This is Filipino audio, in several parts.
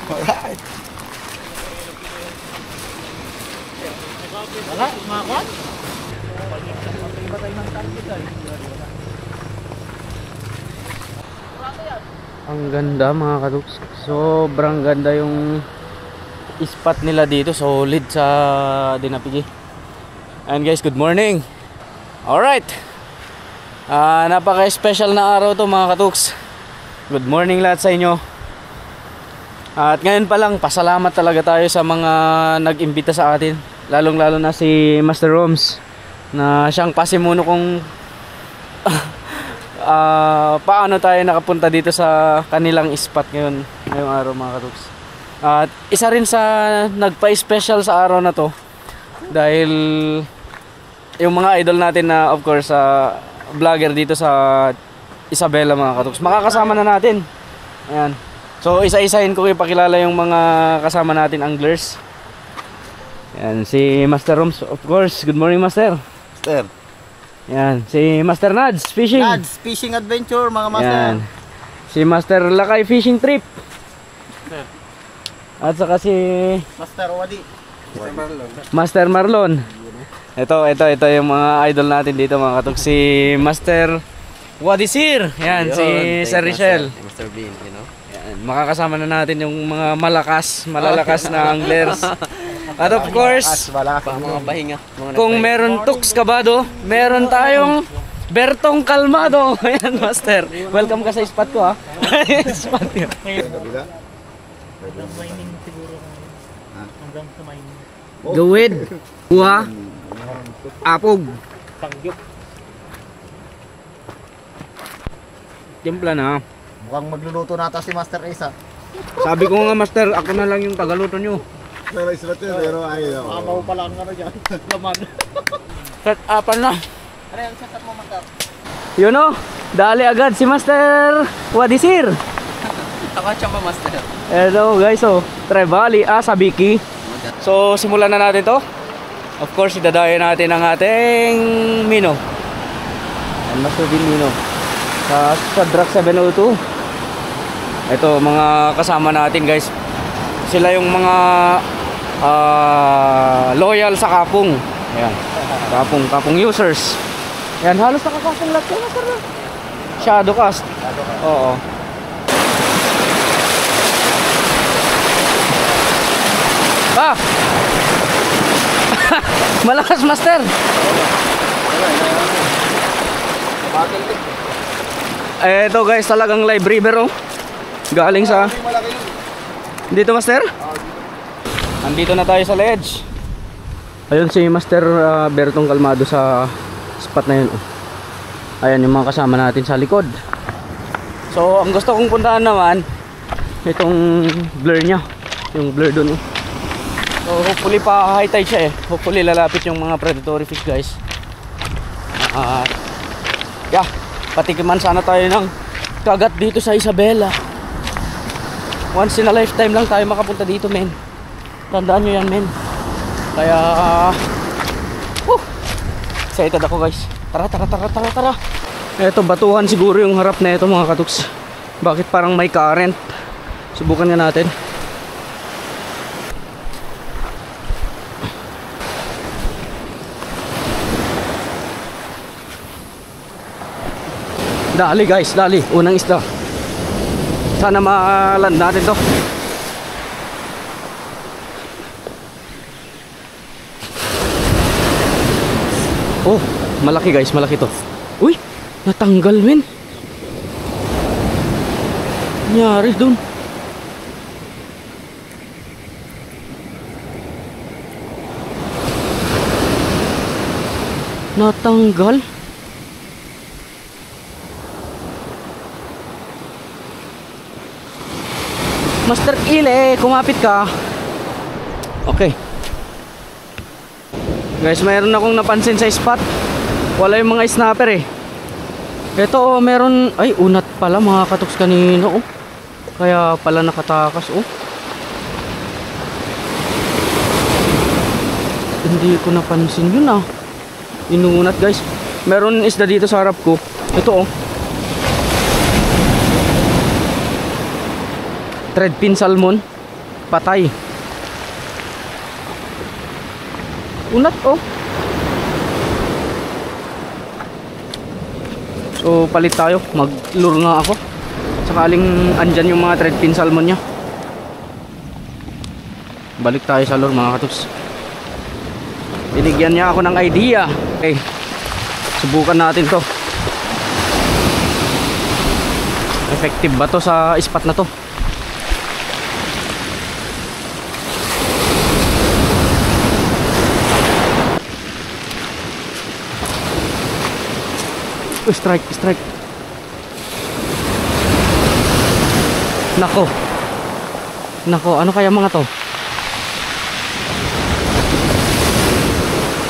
Alright. Wala, umakon? Ang ganda mga katuks. Sobrang ganda yung spot nila dito. Solid sa Dinapigi. And guys, good morning. Alright. Napaka-special na araw to mga katuks. Good morning lahat sa inyo. At ngayon pa lang, pasalamat talaga tayo sa mga nag-imbita sa atin. Lalong-lalo na si Master Roms, na siyang pasimuno kung paano tayo nakapunta dito sa kanilang spot ngayong araw mga katuks. At isa rin sa nagpa-special sa araw na to, dahil yung mga idol natin na of course vlogger dito sa Isabela mga katuks, makakasama na natin. Ayan. So isa-isahin ko ipakilala yung mga kasama natin anglers. Yan, si Master Roms of course. Good morning Master. Master. Yan, si Master Nads Fishing. Nads Fishing Adventure mga master. Yan. Si Master Lakay Fishing Trip. Sir. At saka si Master Wadi. Master Marlon. Ito yung mga idol natin dito mga katok. Si Master Wadisir. Yan, si Sir Richel. Mr. Bean, you know. Yan, makakasama na natin yung mga malalakas na anglers. At of course, Mga pahinga. kung meron Tux Kabado, meron tayong Bertong Kalmado. Ayan, Master. Welcome ka sa spot ko, ha? Spot ko. Mining siguro. Hanggang sa mining. Gawid. Buha. Apog. Pangyok. Timpla na. Mukhang magluluto nata si Master Isa. Sabi ko nga, Master, ako na lang yung tagaluto nyo. Pero pero ayaw. Amaw pa lang ano dyan. Laman. Set upan na. Ano yung setup mo, Master? Yun o. Dali agad si Master Wadisir. Ako siya pa, Master. Hello guys, Trevally, Sabiki. So simulan na natin to. Of course, idadayo natin ang ating Mino. And Master Bean Mino. Sa Drac 702. Ito mga kasama natin guys. Sila yung mga loyal sa Kapung. Ayan. Kapung users. Ayan, halos nakakasang lahat ko. Shadowcast. Oo. Malakas Master. Ito guys, talagang live river galing sa dito Master. Andito na tayo sa ledge. Ayun si Master Bertong Kalmado sa spot na yun. Ayan yung mga kasama natin sa likod. So ang gusto kong puntahan naman itong blur nya, yung blur dun. So hopefully pa high tide siya hopefully lalapit yung mga predatory fish guys. Yeah, patikiman sana tayo ng kagat dito sa Isabela. Once in a lifetime lang tayo makapunta dito men. Tandaan nyo yan men. Kaya excited ako guys. Tara. Eto batuhan siguro yung harap na ito mga katuks. Bakit parang may current? Subukan nga natin. Dali guys, dali. Unang isda. Sana ma-land natin to. Oh, malaki guys, malaki to. Uy, natanggal men. Nangyari dun. Natanggal. Master Ile, kumapit ka. Okay. Guys, mayroon akong napansin sa spot. Wala yung mga snapper Ito meron, ay unat pala mga katuks kanina Kaya pala nakatakas Hindi ko napansin yun Inunat guys. Meron isda dito sa harap ko. Ito threadfin salmon. Patay. Unat oh. So palit tayo. Mag-lure nga ako. Sakaling andyan yung mga threadfin salmon nya. Balik tayo sa lure mga katuks. Binigyan niya ako ng idea. Okay. Subukan natin to. Effective ba to sa spot na to? Strike, strike. Nako. Nako, ano kaya mga to?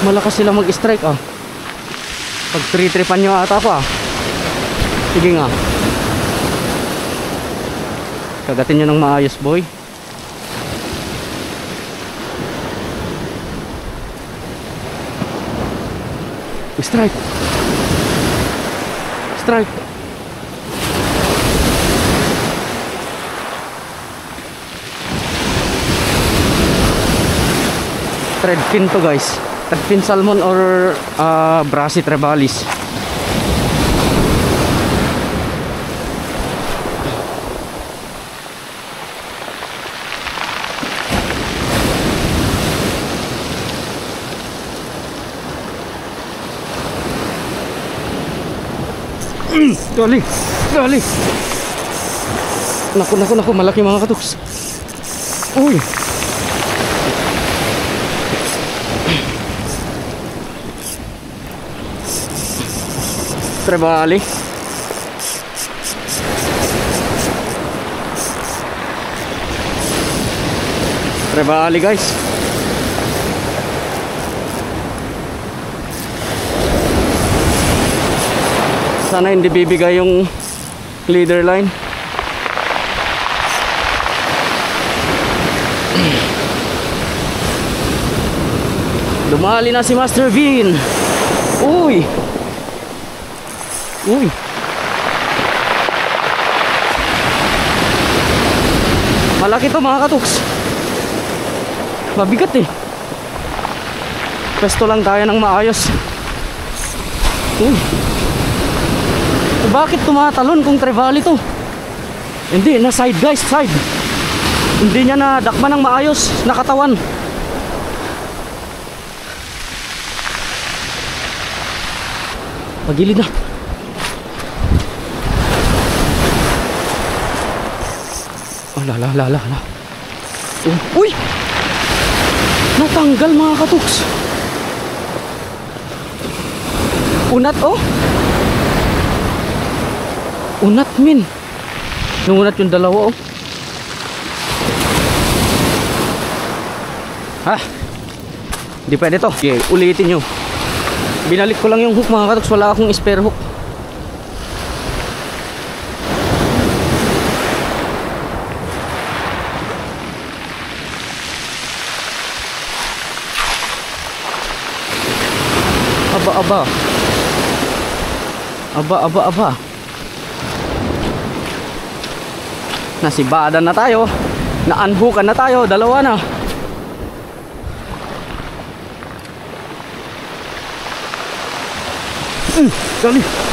Malakas sila mag-strike ah. Pag tri-tripan nyo ata pa. Sige nga. Kagatin nyo ng maayos boy. Strike. Strike. Threadfin to guys. Threadfin salmon or Brassy trebalis. Dali, dali. Naku, naku, naku, malaki mga katuks. Uy. Trebali. Trebali guys. Sana hindi bibigay yung leader line. Dumali na si Master Bean. Uy. Uy. Malaki to mga katuks. Mabigat eh. Pwesto lang tayo ng maayos. Uy. Bakit tumatalon kung trevally to? Hindi, na side guys, side. Hindi niya na dakman ng maayos, nakatawan. Pagilid na. Oh, la. Uy! Natanggal mga katuks. Unat oh. Unat min. Nungunat yung dalawa oh. Ha? Hindi pwede to. Okay, ulitin nyo. Binalik ko lang yung hook mga katoks. Wala akong spare hook. Aba. Nasibada na tayo. Naanhukan na tayo. Dalawa na.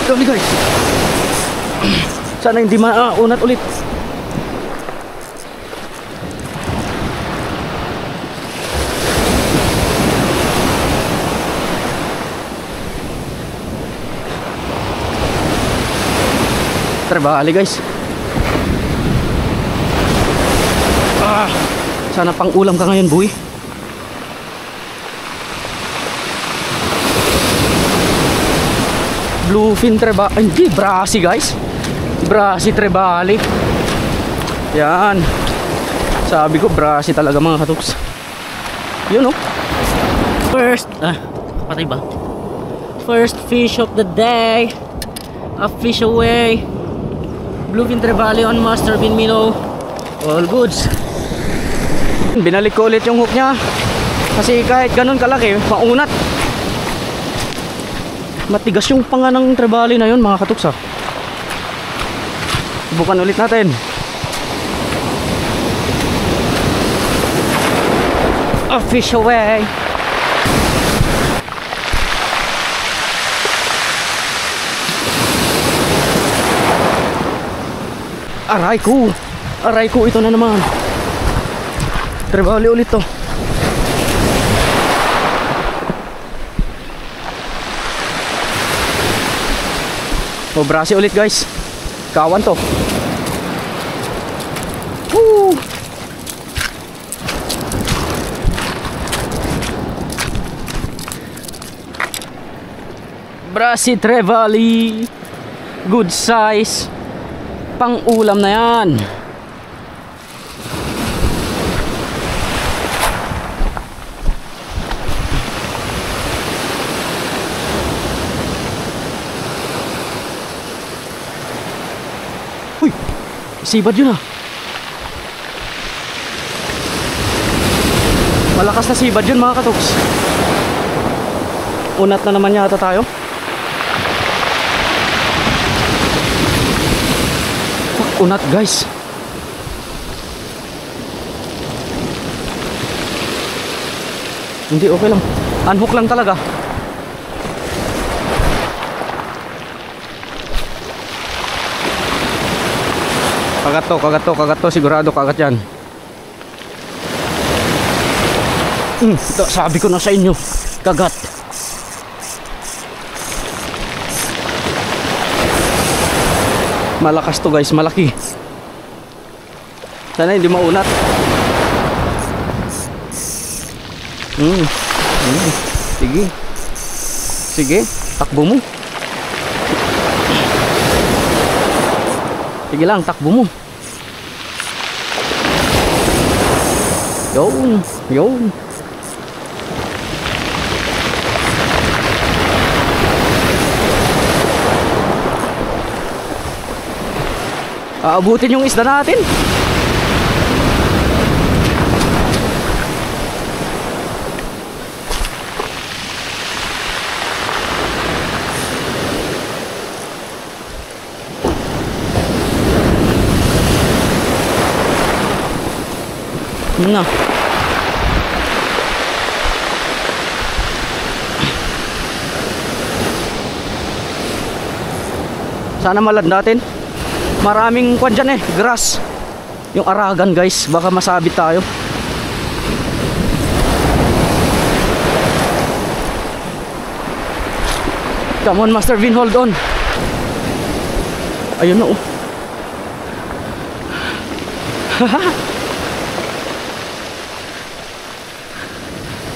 Dali guys. Sana hindi maunat ulit. Trebali guys. Sana pang ulam ka ngayon buwi. Bluefin trebali. Hindi, Brassy guys. Brassy trebali. Yan. Sabi ko Brassy talaga mga katuks. Yun oh. Patay ba? First fish of the day. A fish away. Bluefin trebali on Master Bean Minnow. All goods. Binalik ko ulit yung hook niya. Kasi kahit ganun kalaki, maunat. Matigas yung panga ng trebali na yun mga katuks ha. Subukan ulit natin. A fish away. Aray ko! Aray ko, ito na naman. Trevally ulit to. O, brasi ulit guys. Kawan to. Woo! Brasi Trevally. Good size. Pang ulam na yan. Uy, sibad yun ah. Malakas na sibad yun mga katoks. Unat na naman yata tayo. Unat guys. Hindi, okay lang. Unhook lang talaga. Kagat to, sigurado kagat yan. Ito, sabi ko na sa inyo, kagat. Malakas to guys, malaki. Sana hindi maunat. Sige. Sige, takbo mo. Sige lang, takbo mo. Yun, yun. Aabutin yung isda natin. Na. Sana malad natin. Maraming kwan dyan grass. Yung aragan guys, baka masabit tayo. Come on Master Vin, hold on. Ayun na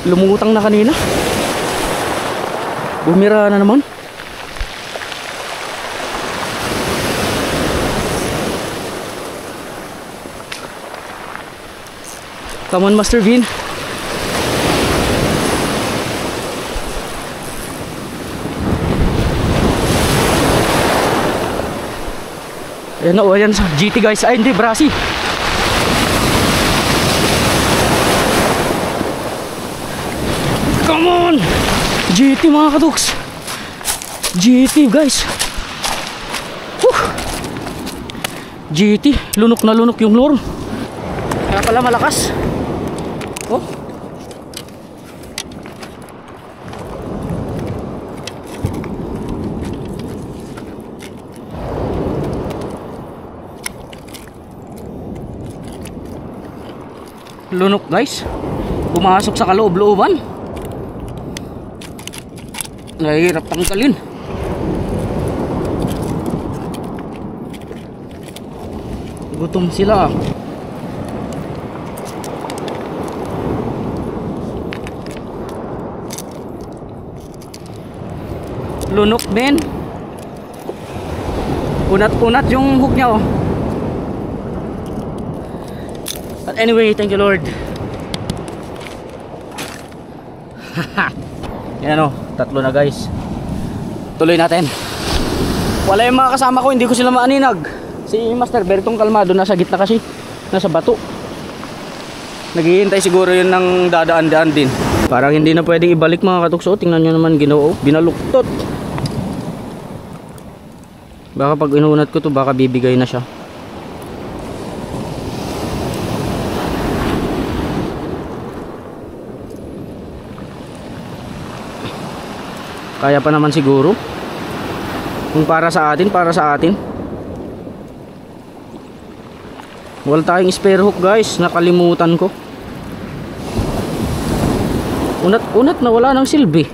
Lumutang na kanina. Bumira na naman. Come on Master Vin. Ayan na, ayan sa GT guys. Ay hindi, brasi. Come on! GT mga kaduks. GT guys. GT, lunok na lunok yung lure. Kaya pala malakas. Oh. Lunok guys. Pumasok sa kaloob-looban. Nahihirap tanggalin. Gutom sila. Lunok din. Unat-unat yung hook niya But anyway, thank you Lord. Yan tatlo na guys. Tuloy natin. Wala yung mga kasama ko, hindi ko sila maaninag. Si Master Bertong kalmado, nasa gitna kasi. Nasa bato. Naghihintay siguro yun ng dadaan-daan din. Parang hindi na pwedeng ibalik mga katukso. Tingnan nyo naman Ginoo, binaluktot. Baka pag inunat ko to, baka bibigay na siya. Kaya pa naman siguro. Kung para sa atin, para sa atin. Wala tayong spare hook guys, nakalimutan ko. Unat na wala ng silbi.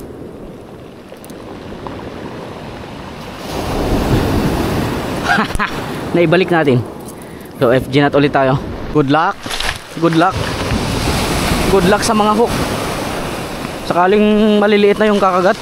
Naibalik natin. So FG nut ulit tayo. Good luck. Good luck. Good luck sa mga hook. Sakaling maliliit na yung kakagat.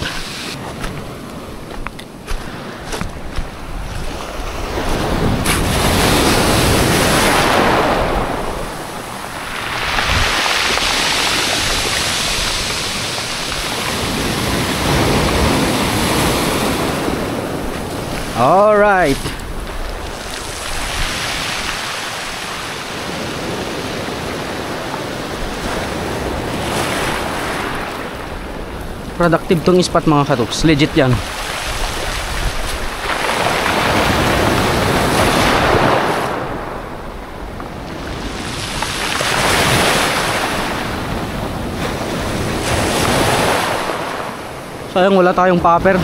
All right. Productive tong spot mga katuks. Legit yan. Sayang wala tayong popper.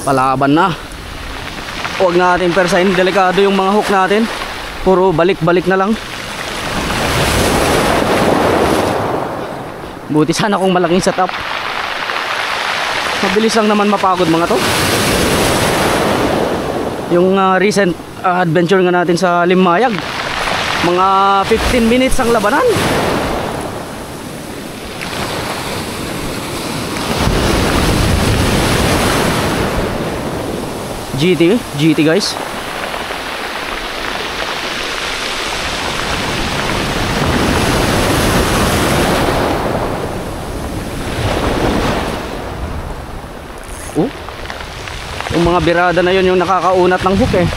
Palaban na. Huwag natin persahin, delikado yung mga hook natin. Puro balik-balik na lang. Buti sana kung malaking setup. Mabilis lang naman mapagod mga to. Yung recent adventure nga natin sa Limayag, mga 15 minutes ang labanan. GT guys. Oh, yung mga birada na yun yung nakakaunat ng hook eh.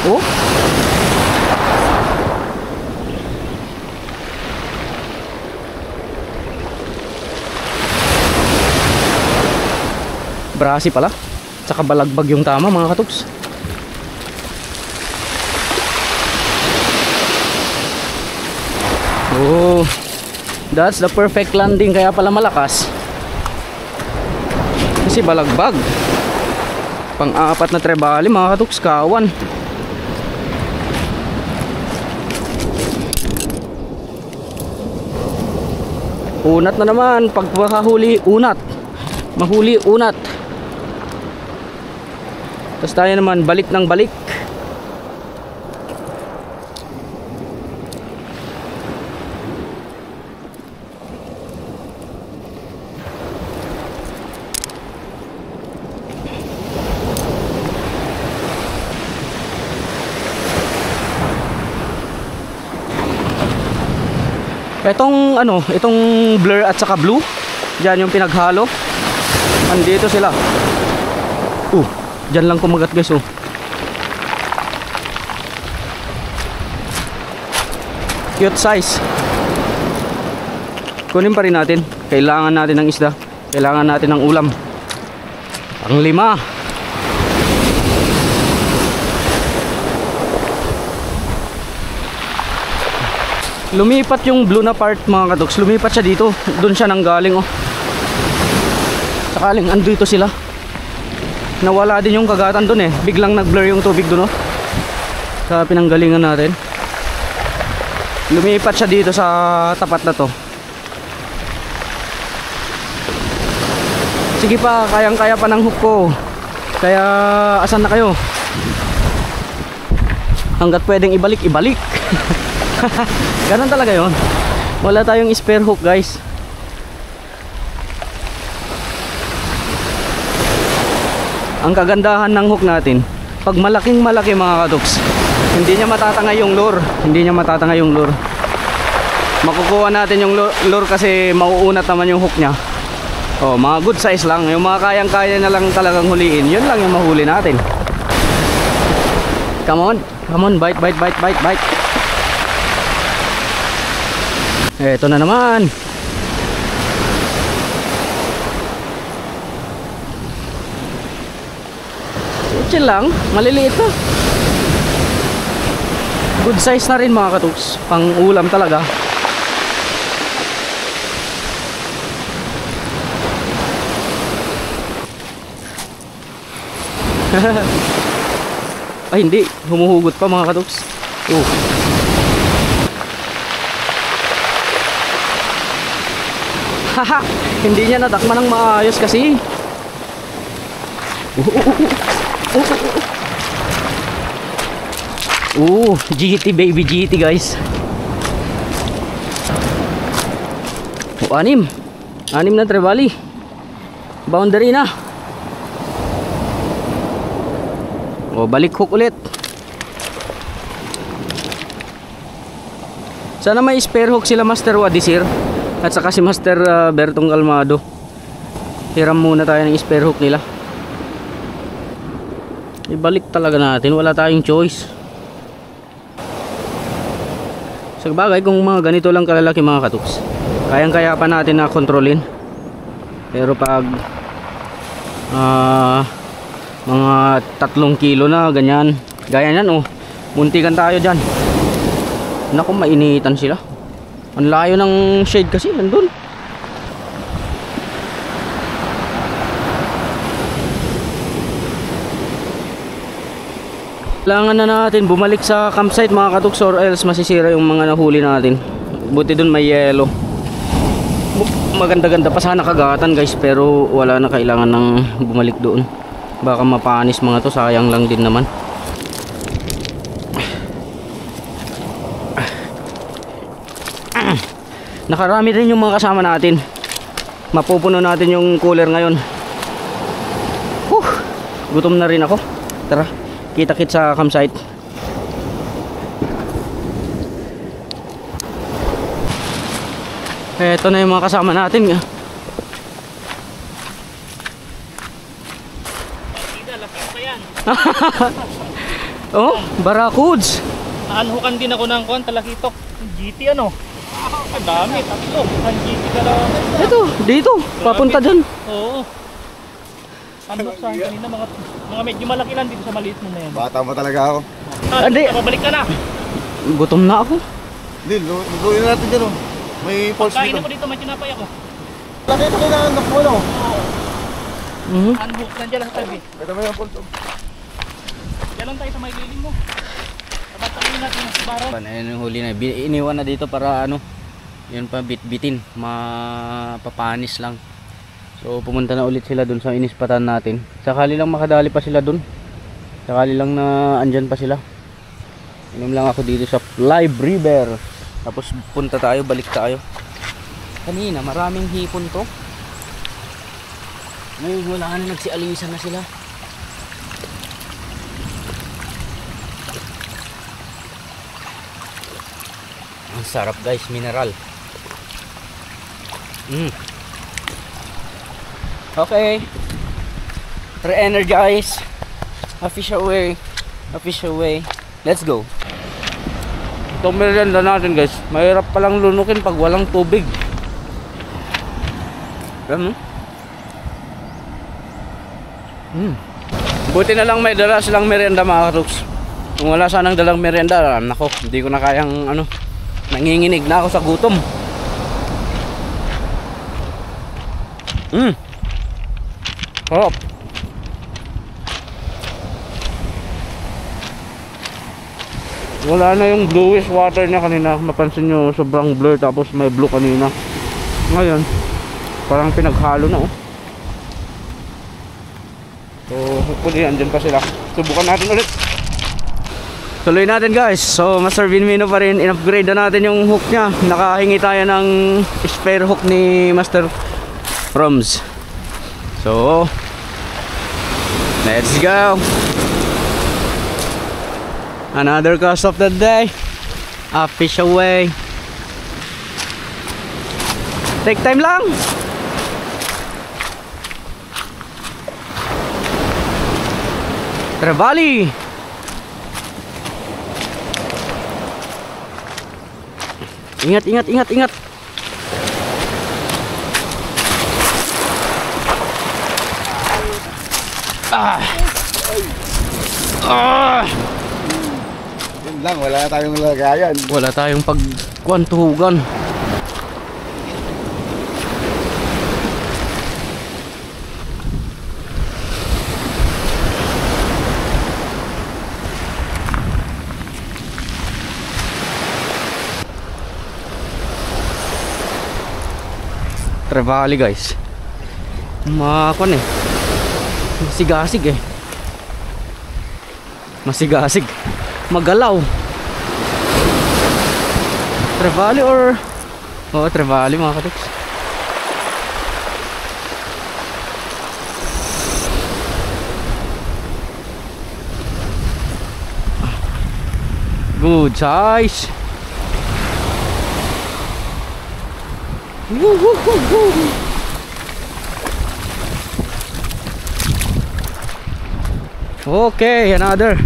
Oh, brasi pala. Tsaka balagbag yung tama mga katuks. Oh, that's the perfect landing. Kaya pala malakas kasi balagbag. Pang-apat na trebali mga katuks, kawan. Unat na naman. Pag makahuli unat, mahuli unat. Tapos tayo naman balik ng balik. Etong ano, itong blur at saka blue, diyan yung pinaghalo. Andito sila. Diyan lang kumagat guys. Cute size. Kunin pa rin natin. Kailangan natin ng isda. Kailangan natin ng ulam. Ang 5. Lumipat yung blue na part mga katuks. Lumipat siya dito. Doon siya nanggaling oh. Sakaling andito sila. Nawala din yung kagatan doon eh. Biglang nag-blur yung tubig doon oh. Sa pinanggalingan natin. Lumipat siya dito sa tapat na to. Sige pa, kayang-kaya pa ng hook ko. Kaya asan na kayo? Hanggat pwedeng ibalik, ibalik. Ganun talaga yon. Wala tayong spare hook guys. Ang kagandahan ng hook natin, pag malaking malaki mga katuks, hindi niya matatangay yung lure. Hindi niya matatangay yung lure. Makukuha natin yung lure kasi mauunat naman yung hook niya. Oh, mga good size lang. Yung mga kayang-kaya na lang talagang huliin, yun lang yung mahuli natin. Come on, come on, bite, bite, bite, bite, bite. Eto na naman. Chill lang, maliliit to. Good size na rin mga katuks. Pang ulam talaga. Ay hindi, humuhugot pa mga katuks. Oh. Haha, hindi niya natakman ng maayos kasi. GT baby, GT guys. Anim na trevally. Boundary na. Balik hook ulit. Sana may spare hook sila Master Wadisir at saka si Master Bertong Almado. Hiram muna tayo ng spare hook nila. Ibalik talaga natin, wala tayong choice. Sa bagay, kung mga ganito lang kalalaki mga katuks, kayang-kaya pa natin na kontrolin. Pero pag mga 3 kilo na ganyan, gaya nyan muntikan tayo dyan. Naku, mainitan sila. Ang layo ng shade kasi nandun. Kailangan na natin bumalik sa campsite mga katuks, or else masisira yung mga nahuli natin. Buti dun may yelo. Maganda-ganda pa sana kagatan guys, pero wala na, kailangan ng bumalik doon. Baka mapanis mga to, sayang lang din naman. Nakarami rin yung mga kasama natin. Mapupuno natin yung cooler ngayon. Gutom na rin ako. Tara, kita-kit sa campsite. Eto na yung mga kasama natin. Oh, Barracuds. Naanhukan din ako ng talakitok. GT ano? Ang dami, tatlo. Ang GT dalawa. Ito, dito, papunta dyan. Oo. Anhuk sa akin kanina, mga medyo malaki lang dito sa maliit mo na yan. Bata mo talaga ako. Hindi. Pabalik ka na. Gutom na ako. Hindi, lutuin natin dyan May pulse Kain dito. ako dito, may tinapay ako. Laki ito kailangan mo Anhuk, nandiyan lang sa tabi. Ito mo yung pulse. Diyan lang tayo sa may lilim mo. Tabatangin natin yung sibaran. Ayun yung huli na. Iniwan na dito para yun pa bitbitin. Mapapanis lang. So pumunta na ulit sila dun sa inispatan natin. Sakali lang makadali pa sila dun. Sakali lang na andyan pa sila. Inom lang ako dito sa Live River. Tapos punta tayo, balik tayo. Kanina maraming hipon to. Ngayon wala na, nagsialisan na sila. Ang sarap guys, mineral. Okay, re-energize. A fish away. Let's go. Itong merienda natin guys, mahirap palang lunukin pag walang tubig. Buti na lang may dala silang merienda mga katuks. Kung wala sanang dalang merienda, nako, hindi ko na kayang nanginginig na ako sa gutom. Sarap. Wala na yung bluish water niya kanina. Mapansin nyo sobrang blur, tapos may blue kanina. Ngayon parang pinaghalo na So hopefully andyan pa sila. Subukan natin ulit. Tuloy natin guys. So Master Vinmino pa rin. In-upgrade na natin yung hook niya. Nakahingi tayo ng spare hook ni Master Roms. So let's go. Another cast of the day. A fish away. Take time lang. Trevally. Ingat. lang, wala na tayong lagayan. Wala tayong pagkwantuhugan. Trevally guys. Makakon eh. Masigasig eh. Masigasig. Magalaw. Trevally or... Oo, Trevally mga katiks. Good size. Woo, woo, woo, woo. Okay, another.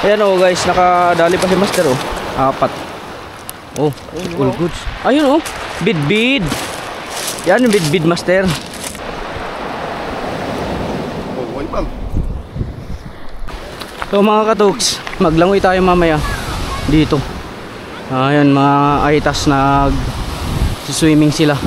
Ayan oh guys, nakadali pa si Master oh. 4. Oh, all goods. Ayun oh, bid-bid. Yan yung bid-bid Master. Oh, why bang? So mga katuks, maglangoy tayo mamaya dito. Ayan mga aitas na swimming sila.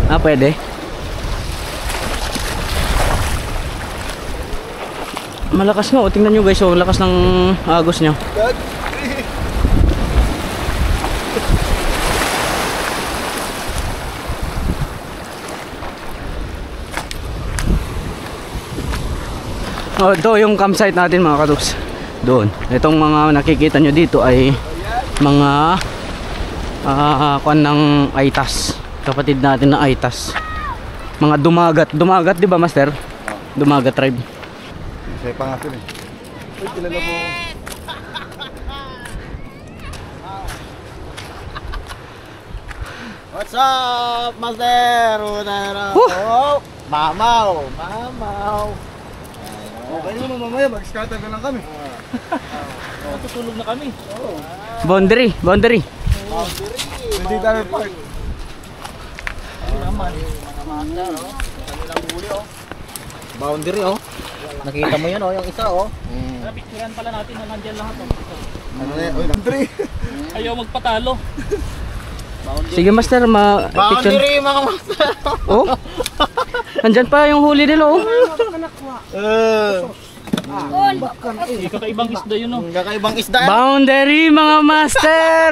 Ah, pwede. Malakas nga, oh. Tingnan nyo guys, oh, lakas ng agos niya. Oh, ito yung campsite natin mga katuks. Doon. Itong mga nakikita nyo dito ay mga kuwan ng aitas. Kapatid natin na aitas. Mga dumagat. Dumagat, di ba Master? Dumagat tribe. Saya pangasin eh. Uy, kilala mo. What's up, Master? Oh, mamaw. Mamaw. Okay naman mamaya, mag-scatter na lang kami. Matutulog na kami. Boundary, boundary. Hindi tayo park. Naman. Boundary oh. Nakita mo 'yan oh, yung isa oh. Picturean pala natin na nandiyan lahat. Ano na yan? Uy, boundary. Ayaw magpatalo. Sige Master, ma-picture. Boundary mga master. Oh. Nandyan pa yung huli nila oh. Kakaibang isda yun oh. Kakaibang isda. Boundary mga Master.